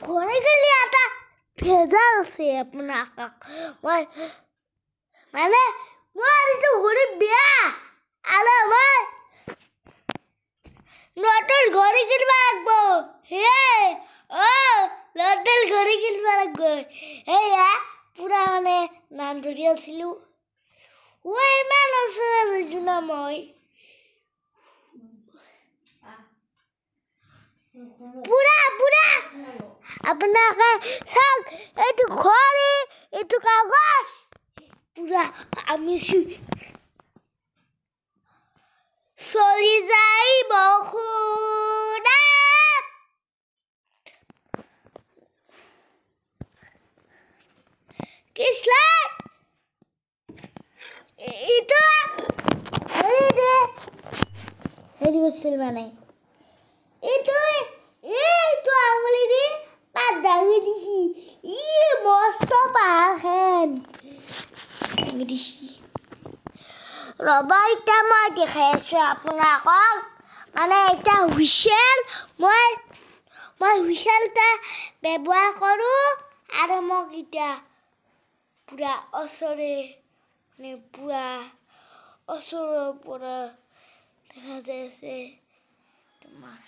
ঘৰে গেলি এটা ভেজাল আছে আপোনাক মই মানে মই এইটো ঘৰে বেয়া আৰু মই নতুন ঘৰে কিনিব লাগিব হে নতুন ঘৰে কিনিব লাগিব এয়া পুৰা মানে নাম ধৰি আছিলোঁ ইমান ওচৰত গৈছোঁ না মই পুৰা পুৰা আপোনাকে চাওক এইটো ঘড়ী এইটো কাগজ পুৰা আমি চলি যাই বখুনা কৃষ্ণ এইটো হেৰি হৈছিল মানে এইটো আঙুলি দি পাত দাঙি দিছি মস্ত পাহাৰখন দাঙি দিছি ৰ'বা এতিয়া মই দেখাই আছোঁ আপোনালোকক মানে এতিয়া হুইচেল মই হুইচেলটা ব্যৱহাৰ কৰোঁ আৰু মোক এতিয়া পুৰা ওচৰে মানে পুৰা ওচৰৰ পৰা দেখা যাই আছে তোমাক